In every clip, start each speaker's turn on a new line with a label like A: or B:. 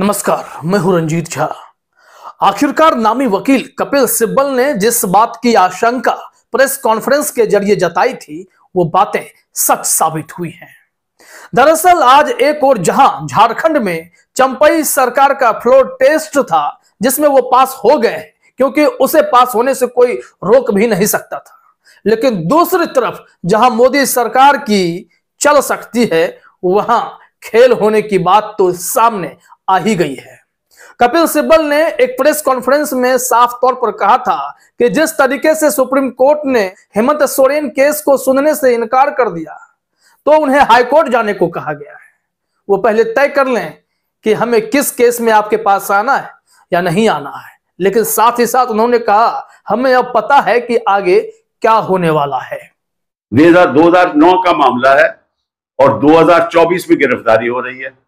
A: नमस्कार, मैं हूं रंजीत झा। आखिरकार नामी वकील कपिल सिब्बल ने जिस बात की आशंका प्रेस कॉन्फ्रेंस के जरिए जताई थी, वो बातें सच साबित हुई हैं। दरअसल आज एक और जहां झारखंड में चंपई सरकार का फ्लोर टेस्ट था, जिसमें वो पास हो गए क्योंकि उसे पास होने से कोई रोक भी नहीं सकता था, लेकिन दूसरी तरफ जहां मोदी सरकार की चल सकती है, वहां खेल होने की बात तो सामने आ ही गई है। कपिल सिब्बल ने एक प्रेस कॉन्फ्रेंस में साफ तौर पर कहा था कि जिस तरीके से सुप्रीम कोर्ट ने हेमंत सोरेन केस को सुनने से इनकार कर दिया, तो उन्हें हाईकोर्ट जाने को कहा गया है। वो पहले तय कर लें कि हमें किस केस में आपके पास आना है या नहीं आना है, लेकिन साथ ही साथ उन्होंने कहा हमें अब पता है कि आगे क्या होने वाला है।
B: 2009 का मामला है और 2024 में गिरफ्तारी हो रही है,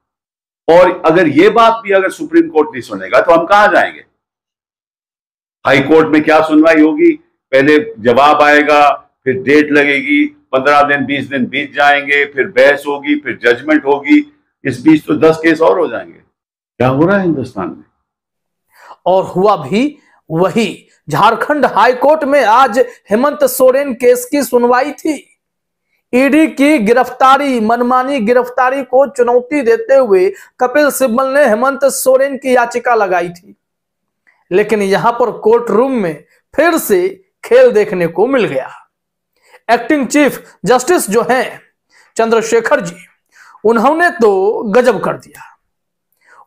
B: और अगर ये बात भी अगर सुप्रीम कोर्ट नहीं सुनेगा तो हम कहां जाएंगे? हाई कोर्ट में क्या सुनवाई होगी? पहले जवाब आएगा, फिर डेट लगेगी, 15 दिन 20 दिन बीत जाएंगे, फिर बहस होगी, फिर जजमेंट होगी। इस बीच तो 10 केस और हो जाएंगे। क्या हो रहा है हिंदुस्तान में?
A: और हुआ भी वही। झारखंड हाई कोर्ट में आज हेमंत सोरेन केस की सुनवाई थी। ईडी की गिरफ्तारी, मनमानी गिरफ्तारी को चुनौती देते हुए कपिल सिब्बल ने हेमंत सोरेन की याचिका लगाई थी, लेकिन यहां पर कोर्ट रूम में फिर से खेल देखने को मिल गया। एक्टिंग चीफ जस्टिस जो हैं चंद्रशेखर जी, उन्होंने तो गजब कर दिया।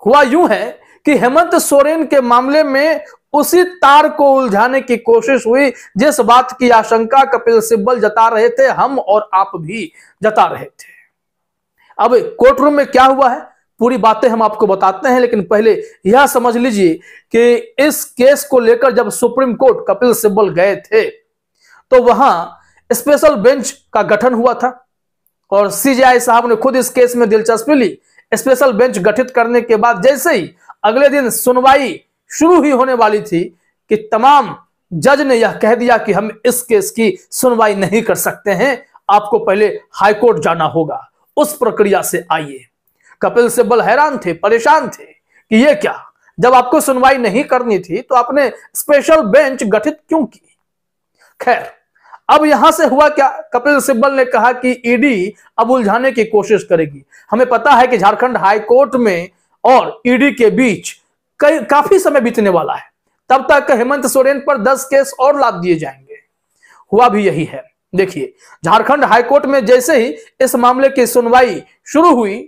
A: हुआ यूं है कि हेमंत सोरेन के मामले में उसी तार को उलझाने की कोशिश हुई जिस बात की आशंका कपिल सिब्बल जता रहे थे, हम और आप भी जता रहे थे। अब कोर्ट रूम में क्या हुआ है, पूरी बातें हम आपको बताते हैं, लेकिन पहले यह समझ लीजिए कि इस केस को लेकर जब सुप्रीम कोर्ट कपिल सिब्बल गए थे, तो वहां स्पेशल बेंच का गठन हुआ था और सीजेआई साहब ने खुद इस केस में दिलचस्पी ली। स्पेशल बेंच गठित करने के बाद जैसे ही अगले दिन सुनवाई शुरू ही होने वाली थी कि तमाम जज ने यह कह दिया कि हम इस केस की सुनवाई नहीं कर सकते हैं, आपको पहले हाईकोर्ट जाना होगा, उस प्रक्रिया से आइए। कपिल सिब्बल हैरान थे, परेशान थे कि यह क्या, जब आपको सुनवाई नहीं करनी थी तो आपने स्पेशल बेंच गठित क्यों की। खैर, अब यहां से हुआ क्या, कपिल सिब्बल ने कहा कि ईडी अब उलझाने की कोशिश करेगी। हमें पता है कि झारखंड हाई कोर्ट में और ईडी के बीच काफी समय बीतने वाला है, तब तक हेमंत सोरेन पर 10 केस और लाद दिए जाएंगे। हुआ भी यही है। देखिए, झारखंड हाईकोर्ट में जैसे ही इस मामले की सुनवाई शुरू हुई,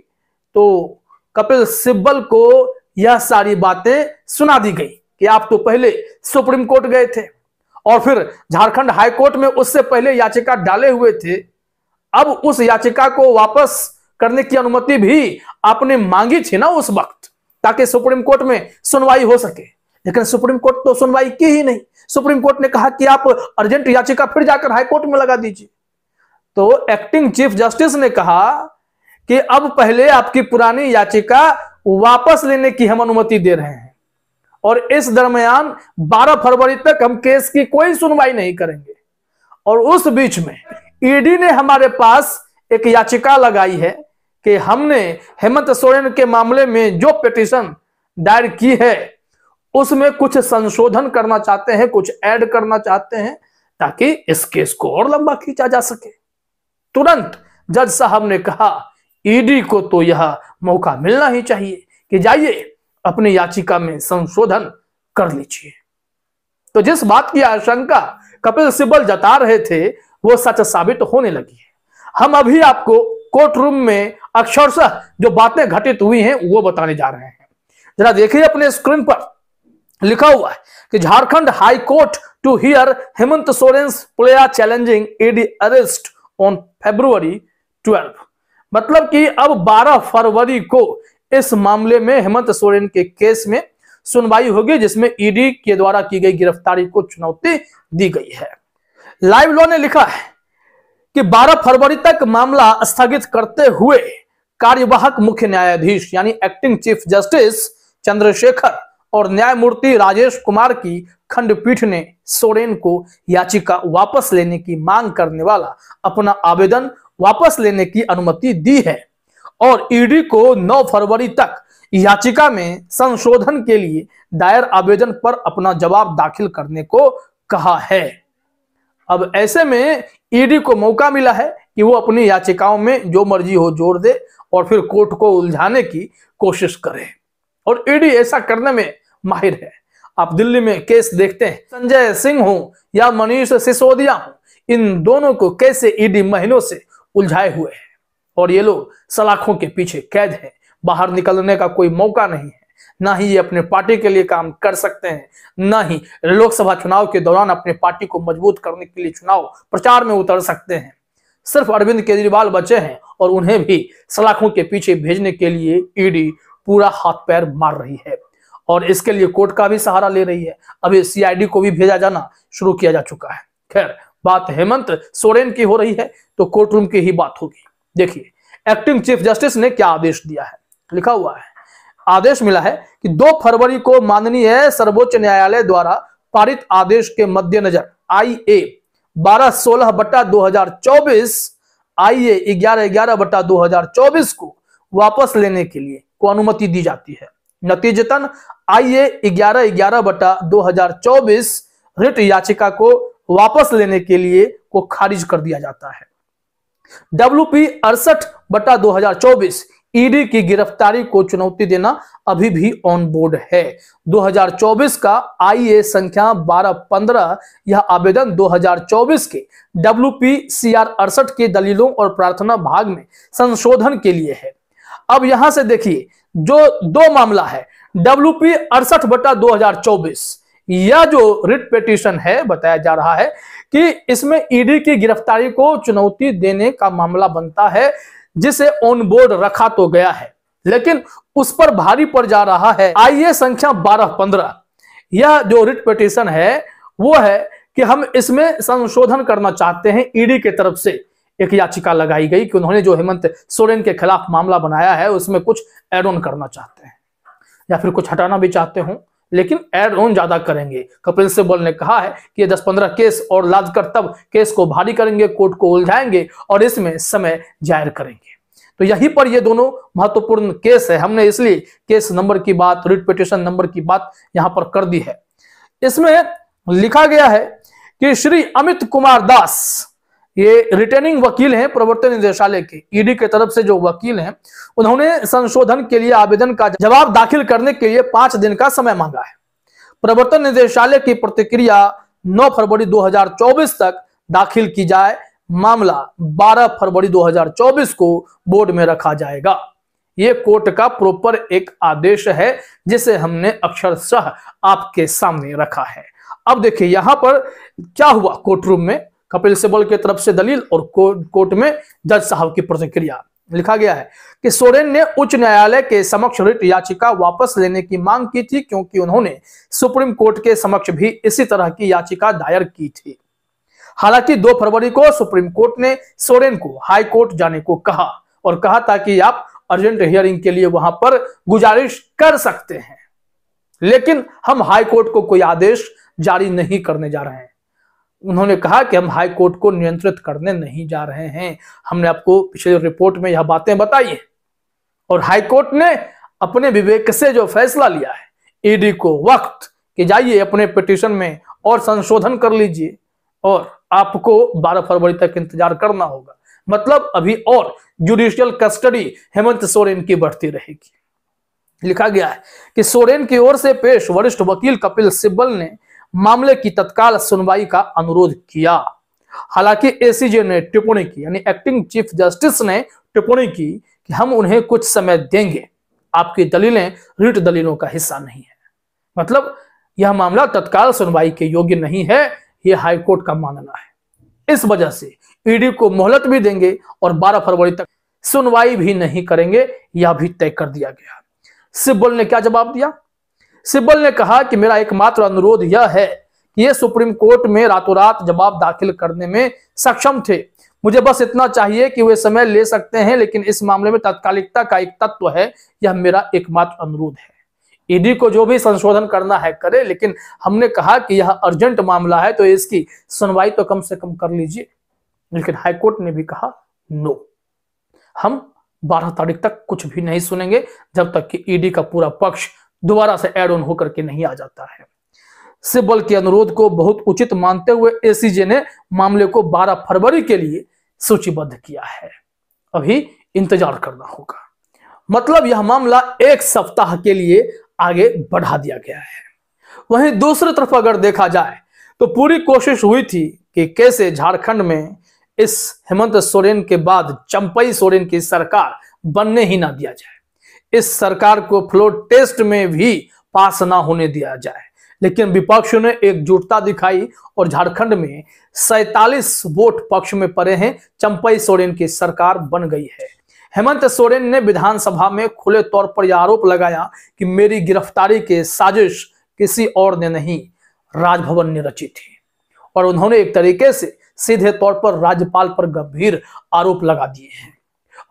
A: तो कपिल सिब्बल को यह सारी बातें सुना दी गई कि आप तो पहले सुप्रीम कोर्ट गए थे और फिर झारखंड हाईकोर्ट में उससे पहले याचिका डाले हुए थे। अब उस याचिका को वापस करने की अनुमति भी आपने मांगी थी ना उस वक्त, ताकि सुप्रीम कोर्ट में सुनवाई हो सके, लेकिन सुप्रीम कोर्ट तो सुनवाई की ही नहीं। सुप्रीम कोर्ट ने कहा कि आप अर्जेंट याचिका फिर जाकर हाई कोर्ट में लगा दीजिए। तो एक्टिंग चीफ जस्टिस ने कहा कि अब पहले आपकी पुरानी याचिका वापस लेने की हम अनुमति दे रहे हैं, और इस दरमियान 12 फरवरी तक हम केस की कोई सुनवाई नहीं करेंगे। और उस बीच में ईडी ने हमारे पास एक याचिका लगाई है कि हमने हेमंत सोरेन के मामले में जो पिटीशन दायर की है उसमें कुछ संशोधन करना चाहते हैं, कुछ ऐड करना चाहते हैं, ताकि इस केस को और लंबा खींचा जा सके। तुरंत जज साहब ने कहा ईडी को तो यह मौका मिलना ही चाहिए कि जाइए अपनी याचिका में संशोधन कर लीजिए। तो जिस बात की आशंका कपिल सिब्बल जता रहे थे, वो सच साबित होने लगी है। हम अभी आपको कोर्ट रूम में अक्षरशः जो बातें घटित हुई हैं वो बताने जा रहे हैं। जरा देखिए, अपने स्क्रीन पर लिखा हुआ है कि Jharkhand high court to hear Hemant Soren's plea challenging ED arrest on February 12। मतलब कि अब 12 फरवरी को इस मामले में हेमंत सोरेन के केस में सुनवाई होगी, जिसमें ईडी के द्वारा की गई गिरफ्तारी को चुनौती दी गई है। लाइव लॉ ने लिखा है कि 12 फरवरी तक मामला स्थगित करते हुए कार्यवाहक मुख्य न्यायाधीश यानी एक्टिंग चीफ जस्टिस चंद्रशेखर और न्यायमूर्ति राजेश कुमार की खंडपीठ ने सोरेन को याचिका वापस लेने की मांग करने वाला अपना आवेदन वापस लेने की अनुमति दी है और ईडी को 9 फरवरी तक याचिका में संशोधन के लिए दायर आवेदन पर अपना जवाब दाखिल करने को कहा है। अब ऐसे में ईडी को मौका मिला है कि वो अपनी याचिकाओं में जो मर्जी हो जोड़ दे और फिर कोर्ट को उलझाने की कोशिश करे, और ईडी ऐसा करने में माहिर है। आप दिल्ली में केस देखते हैं, संजय सिंह हो या मनीष सिसोदिया हो, इन दोनों को कैसे ईडी महीनों से उलझाए हुए है और ये लोग सलाखों के पीछे कैद हैं। बाहर निकलने का कोई मौका नहीं है, ना ही ये अपने पार्टी के लिए काम कर सकते हैं, ना ही लोकसभा चुनाव के दौरान अपने पार्टी को मजबूत करने के लिए चुनाव प्रचार में उतर सकते हैं। सिर्फ अरविंद केजरीवाल बचे हैं और उन्हें भी सलाखों के पीछे भेजने के लिए ईडी पूरा हाथ पैर मार रही है और इसके लिए कोर्ट का भी सहारा ले रही है। अभी सीआईडी को भी भेजा जाना शुरू किया जा चुका है। खैर, बात हेमंत सोरेन की हो रही है तो कोर्ट रूम की ही बात होगी। देखिए, एक्टिंग चीफ जस्टिस ने क्या आदेश दिया है। लिखा हुआ है, आदेश मिला है कि 2 फरवरी को माननीय सर्वोच्च न्यायालय द्वारा पारित आदेश के मद्देनजर IA 1216/2024 IA 1111/2024 को वापस लेने के लिए को अनुमति दी जाती है। नतीजतन IA 1111/2024 रिट याचिका को वापस लेने के लिए को खारिज कर दिया जाता है। WP 68/2024 ईडी की गिरफ्तारी को चुनौती देना अभी भी ऑन बोर्ड है। 2024 का IA संख्या 1215 यह आवेदन 2024 के WP CR 68 के दलीलों और प्रार्थना भाग में संशोधन के लिए है। अब यहां से देखिए, जो 2 मामला है WP 68/2024, यह जो रिट पिटीशन है, बताया जा रहा है कि इसमें ईडी की गिरफ्तारी को चुनौती देने का मामला बनता है, जिसे ऑन बोर्ड रखा तो गया है, लेकिन उस पर भारी पड़ जा रहा है IA संख्या 1215। यह जो रिट पिटीशन है वो है कि हम इसमें संशोधन करना चाहते हैं। ईडी की तरफ से एक याचिका लगाई गई कि उन्होंने जो हेमंत सोरेन के खिलाफ मामला बनाया है उसमें कुछ एड ऑन करना चाहते हैं या फिर कुछ हटाना भी चाहते हो, लेकिन एड ऑन ज्यादा करेंगे। कपिल सिब्बल ने कहा है कि ये 10-15 केस और लाद कर तब केस को भारी करेंगे, कोर्ट को उलझाएंगे और इसमें समय जाहिर करेंगे। तो यहीं पर ये दोनों महत्वपूर्ण केस है। हमने इसलिए केस नंबर की बात, रिट पिटीशन नंबर की बात यहां पर कर दी है। इसमें लिखा गया है कि श्री अमित कुमार दास, ये रिटर्निंग वकील हैं प्रवर्तन निदेशालय के, ईडी के तरफ से जो वकील हैं, उन्होंने संशोधन के लिए आवेदन का जवाब दाखिल करने के लिए 5 दिन का समय मांगा है। प्रवर्तन निदेशालय की प्रतिक्रिया 9 फरवरी 2024 तक दाखिल की जाए। मामला 12 फरवरी 2024 को बोर्ड में रखा जाएगा। ये कोर्ट का प्रॉपर एक आदेश है जिसे हमने अक्षरशः आपके सामने रखा है। अब देखिए यहां पर क्या हुआ कोर्ट रूम में, कपिल सिब्बल की तरफ से दलील और कोर्ट में जज साहब की प्रतिक्रिया। लिखा गया है कि सोरेन ने उच्च न्यायालय के समक्ष रिट याचिका वापस लेने की मांग की थी, क्योंकि उन्होंने सुप्रीम कोर्ट के समक्ष भी इसी तरह की याचिका दायर की थी। हालांकि 2 फरवरी को सुप्रीम कोर्ट ने सोरेन को हाई कोर्ट जाने को कहा और कहा था कि आप अर्जेंट हियरिंग के लिए वहां पर गुजारिश कर सकते हैं, लेकिन हम हाई कोर्ट को कोई आदेश जारी नहीं करने जा रहे हैं। उन्होंने कहा कि हम हाई कोर्ट को नियंत्रित करने नहीं जा रहे हैं। हमने आपको पिछले रिपोर्ट में यह बातें बताई है और हाई कोर्ट ने अपने विवेक से जो फैसला लिया है, ईडी को वक्त कि जाइए अपने पिटीशन में और संशोधन कर लीजिए और आपको 12 फरवरी तक इंतजार करना होगा। मतलब अभी और जुडिशियल कस्टडी हेमंत सोरेन की बढ़ती रहेगी। लिखा गया है कि सोरेन की ओर से पेश वरिष्ठ वकील कपिल सिब्बल ने मामले की तत्काल सुनवाई का अनुरोध किया। हालांकि एसीजे ने टिप्पणी की, यानी एक्टिंग चीफ जस्टिस ने टिप्पणी की कि हम उन्हें कुछ समय देंगे, आपकी दलीलें रिट दलीलों का हिस्सा नहीं है। मतलब यह मामला तत्काल सुनवाई के योग्य नहीं है, यह हाईकोर्ट का मानना है। इस वजह से ईडी को मोहलत भी देंगे और 12 फरवरी तक सुनवाई भी नहीं करेंगे, यह भी तय कर दिया गया। सिब्बल ने क्या जवाब दिया? सिब्बल ने कहा कि मेरा एकमात्र अनुरोध यह है कि ये सुप्रीम कोर्ट में रातों रात जवाब दाखिल करने में सक्षम थे। मुझे बस इतना चाहिए कि वे समय ले सकते हैं, लेकिन इस मामले में तात्कालिकता का एक तत्व है, यह मेरा एकमात्र अनुरोध है। ईडी को जो भी संशोधन करना है करे, लेकिन हमने कहा कि यह अर्जेंट मामला है तो इसकी सुनवाई तो कम से कम कर लीजिए। लेकिन हाईकोर्ट ने भी कहा नो, हम 12 तारीख तक कुछ भी नहीं सुनेंगे जब तक कि ईडी का पूरा पक्ष दोबारा से एड ऑन होकर के नहीं आ जाता है। सिब्बल के अनुरोध को बहुत उचित मानते हुए एसीजे ने मामले को 12 फरवरी के लिए सूचीबद्ध किया है। अभी इंतजार करना होगा। मतलब यह मामला 1 सप्ताह के लिए आगे बढ़ा दिया गया है। वहीं दूसरी तरफ अगर देखा जाए तो पूरी कोशिश हुई थी कि कैसे झारखंड में इस हेमंत सोरेन के बाद चंपई सोरेन की सरकार बनने ही ना दिया जाए, इस सरकार को फ्लोर टेस्ट में भी पास ना होने दिया जाए। लेकिन विपक्ष ने एकजुटता दिखाई और झारखंड में 47 वोट पक्ष में पड़े हैं। चंपई सोरेन की सरकार बन गई है। हेमंत सोरेन ने विधानसभा में खुले तौर पर यह आरोप लगाया कि मेरी गिरफ्तारी की साजिश किसी और ने नहीं, राजभवन ने रची थी। और उन्होंने एक तरीके से सीधे तौर पर राज्यपाल पर गंभीर आरोप लगा दिए हैं।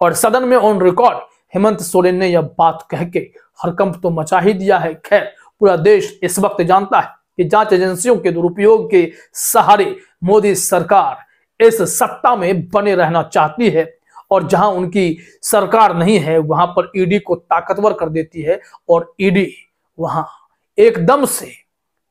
A: और सदन में ऑन रिकॉर्ड हेमंत सोरेन ने यह बात कह के हड़कंप तो मचा ही दिया है। खैर, पूरा देश इस वक्त जानता है कि जांच एजेंसियों के दुरुपयोग के सहारे मोदी सरकार इस सत्ता में बने रहना चाहती है और जहां उनकी सरकार नहीं है वहां पर ईडी को ताकतवर कर देती है और ईडी वहां एकदम से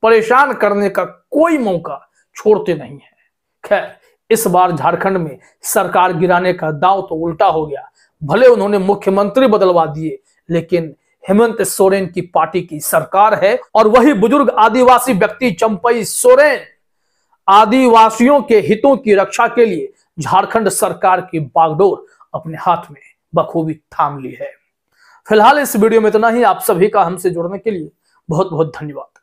A: परेशान करने का कोई मौका छोड़ते नहीं है। खैर, इस बार झारखंड में सरकार गिराने का दांव तो उल्टा हो गया। भले उन्होंने मुख्यमंत्री बदलवा दिए, लेकिन हेमंत सोरेन की पार्टी की सरकार है और वही बुजुर्ग आदिवासी व्यक्ति चंपई सोरेन आदिवासियों के हितों की रक्षा के लिए झारखंड सरकार की बागडोर अपने हाथ में बखूबी थाम ली है। फिलहाल इस वीडियो में इतना ही। आप सभी का हमसे जुड़ने के लिए बहुत बहुत धन्यवाद।